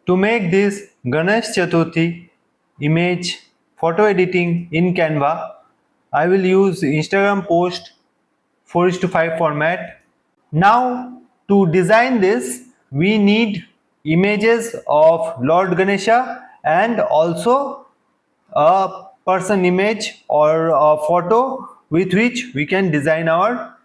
To make this Ganesh Chaturthi image photo editing in Canva, I will use Instagram post 4:5 format. Now to design this, we need images of Lord Ganesha and also a person image or a photo with which we can design our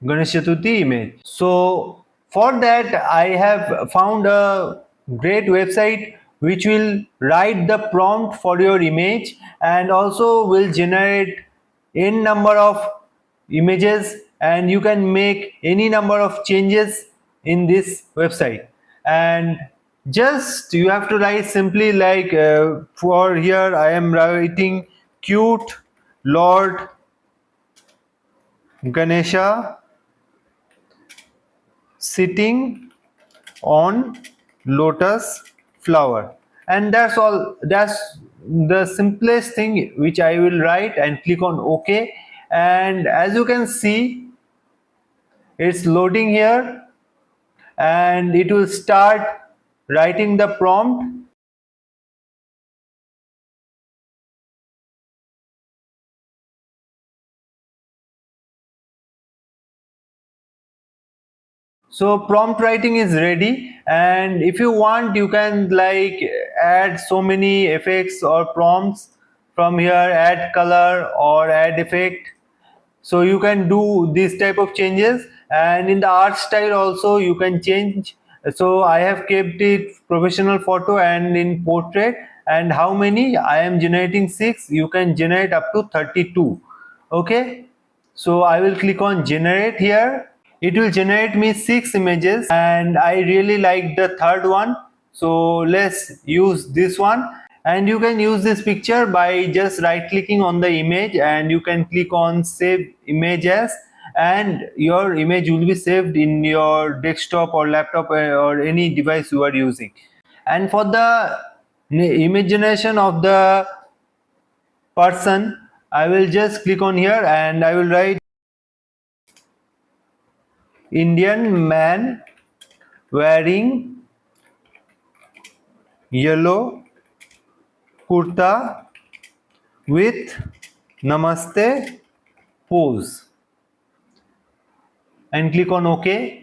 Ganesh Chaturthi image. So for that I have found a great website which will write the prompt for your image and also will generate n number of images, and you can make any number of changes in this website. And just you have to write simply like for here I am writing cute Lord Ganesha sitting on lotus flower, and that's all. That's the simplest thing which I will write, and click on OK. And as you can see, it's loading here and it will start writing the prompt. So prompt writing is ready, and if you want you can like add so many effects or prompts from here, add color or add effect. So you can do this type of changes, and in the art style also you can change. So I have kept it professional photo and in portrait, and how many I am generating 6. You can generate up to 32. Okay, so I will click on generate here. It will generate me 6 images and I really like the third one, so let's use this one. And you can use this picture by just right clicking on the image and you can click on save image as, and your image will be saved in your desktop or laptop or any device you are using. And for the image generation of the person, I will just click on here and I will write Indian man wearing yellow kurta with namaste pose, and click on OK.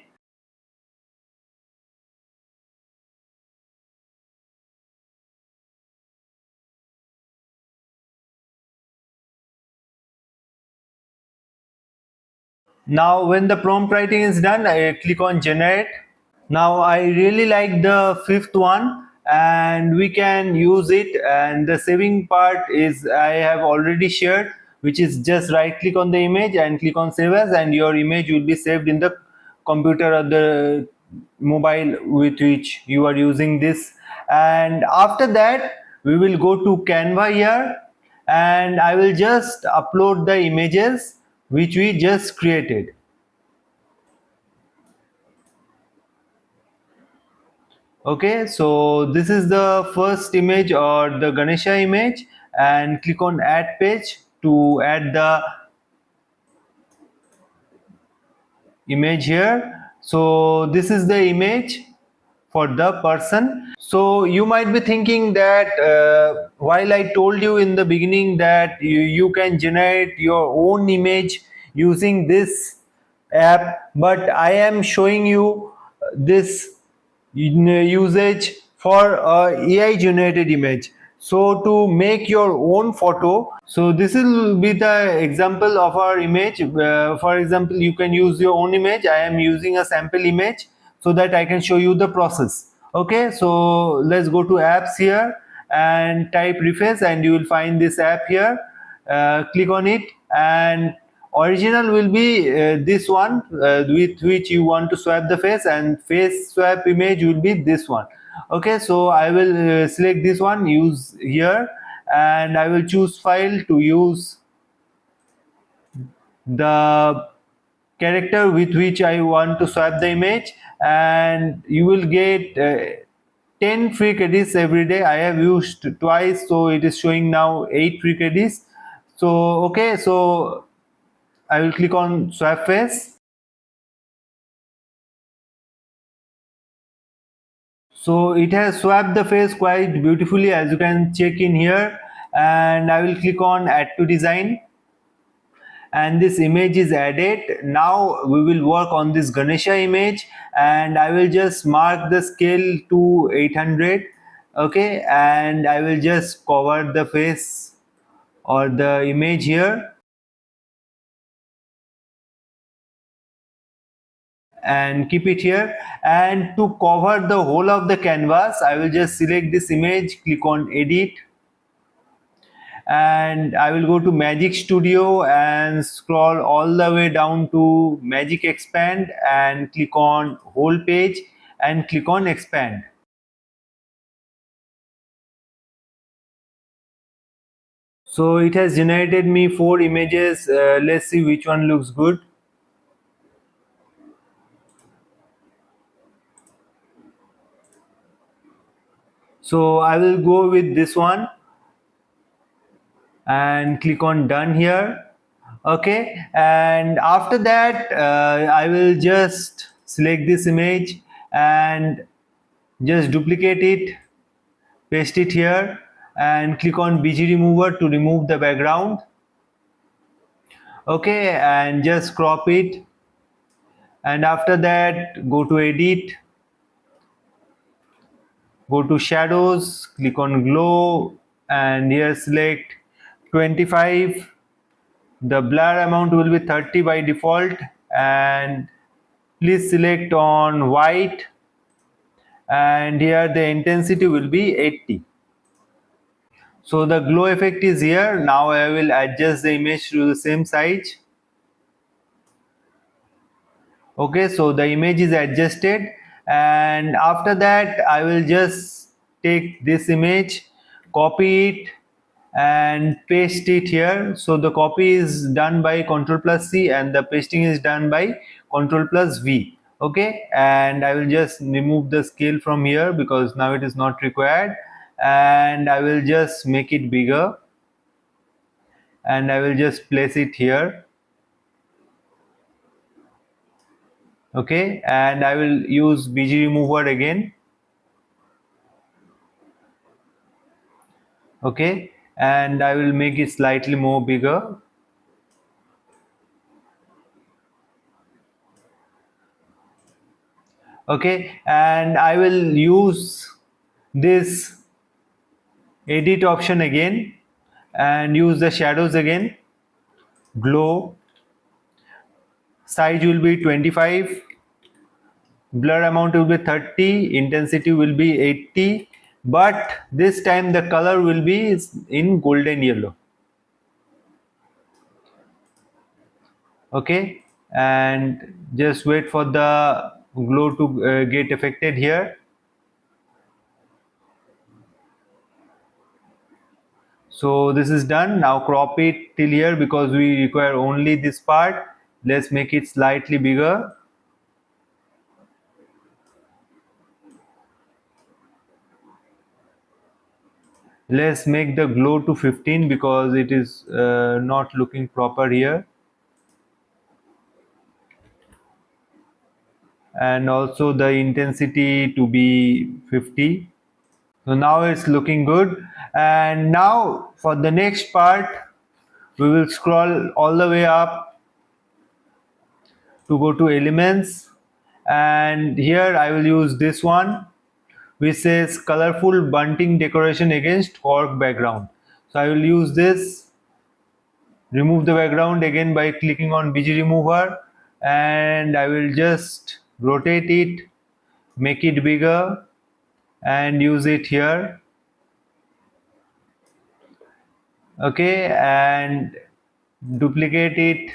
Now when the prompt writing is done, I click on generate. Now I really like the fifth one and we can use it, and the saving part is I have already shared, which is just right click on the image and click on save as, and your image will be saved in the computer or the mobile with which you are using this. And after that we will go to Canva here and I will just upload the images which we just created. Okay, so this is the first image or the Ganesha image, and click on add page to add the image here. So this is the image for the person. So you might be thinking that while I told you in the beginning that you can generate your own image using this app, but I am showing you this usage for AI generated image. So to make your own photo, so this will be the example of our image. For example, you can use your own image. I am using a sample image so that I can show you the process. Okay, so let's go to apps here and type Reface and you will find this app here. Click on it, and original will be this one with which you want to swap the face, and face swap image will be this one. Okay, so I will select this one, use here, and I will choose file to use the character with which I want to swap the image, and you will get 10 free credits every day. I have used twice, so it is showing now 8 free credits. So okay, so I will click on swap face. So it has swapped the face quite beautifully, as you can check in here, and I will click on add to design, and this image is added. Now we will work on this Ganesha image, and I will just mark the scale to 800. Okay, and I will just cover the face or the image here and keep it here. And to cover the whole of the canvas, I will just select this image, click on edit, and I will go to Magic Studio and scroll all the way down to Magic Expand and click on whole page and click on expand. So it has generated me 4 images. Let's see which one looks good. So I will go with this one and click on done here. Okay, and after that I will just select this image and just duplicate it, paste it here, and click on BG remover to remove the background. Okay, and just crop it, and after that go to edit, go to shadows, click on glow, and here select 25. The blur amount will be 30 by default, and please select on white, and here the intensity will be 80. So the glow effect is here. Now I will adjust the image to the same size. Okay, so the image is adjusted, and after that I will just take this image, copy it, and paste it here. So the copy is done by Ctrl plus C and the pasting is done by Ctrl plus V. Okay, and I will just remove the scale from here because now it is not required, and I will just make it bigger, and I will just place it here. Okay, and I will use BG remover again. Okay, and I will make it slightly more bigger. Okay, and I will use this edit option again and use the shadows again. Glow, size will be 25, blur amount will be 30, intensity will be 80, but this time the color will be in golden yellow. Okay, and just wait for the glow to get affected here. So this is done. Now crop it till here because we require only this part. Let's make it slightly bigger. Let's make the glow to 15 because it is not looking proper here. And also the intensity to be 50. So now it's looking good. And now for the next part, we will scroll all the way up to go to elements, and here I will use this one which says colorful bunting decoration against cork background. So I will use this, remove the background again by clicking on BG remover, and I will just rotate it, make it bigger, and use it here. Okay, and duplicate it,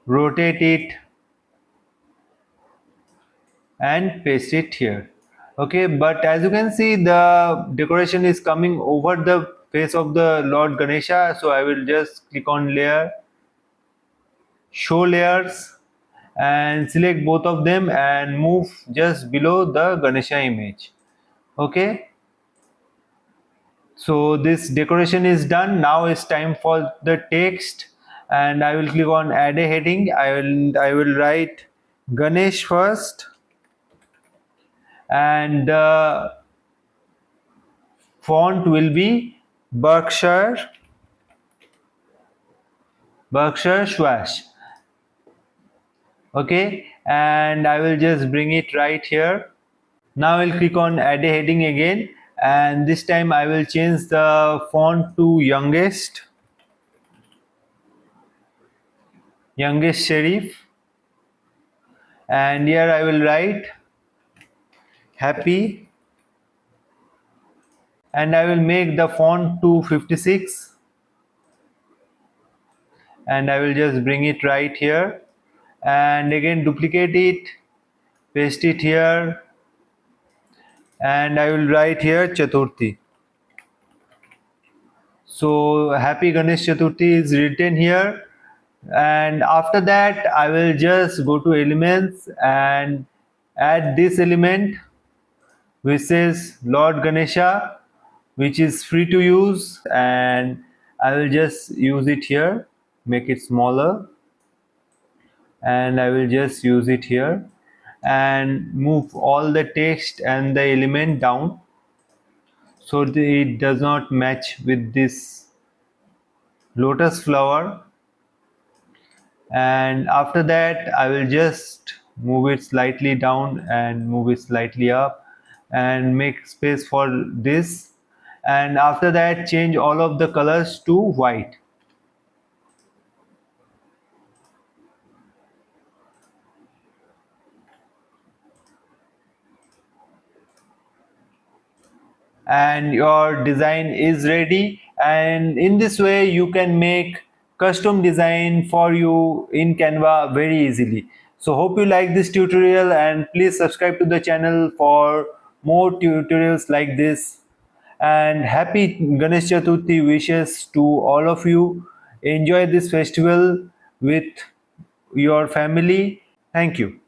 rotate it, and paste it here. Okay, but as you can see the decoration is coming over the face of the Lord Ganesha, so I will just click on layer, show layers, and select both of them and move just below the Ganesha image. Okay, so this decoration is done. Now it's time for the text, and I will click on add a heading. I will write Ganesh first, and the font will be Berkshire Swash. Okay, and I will just bring it right here. Now I'll click on add a heading again, and this time I will change the font to youngest serif, and here I will write happy, and I will make the font to 56, and I will just bring it right here, and again duplicate it, paste it here, and I will write here Chaturthi. So happy Ganesh Chaturthi is written here, and after that I will just go to elements and add this element which is Lord Ganesha, which is free to use, and I will just use it here, make it smaller, and I will just use it here and move all the text and the element down so that it does not match with this lotus flower. And after that I will just move it slightly down and move it slightly up and make space for this, and after that change all of the colors to white. And your design is ready, and in this way you can make custom design for you in Canva very easily. So hope you like this tutorial, and please subscribe to the channel for more tutorials like this. And happy Ganesh Chaturthi wishes to all of you. Enjoy this festival with your family. Thank you.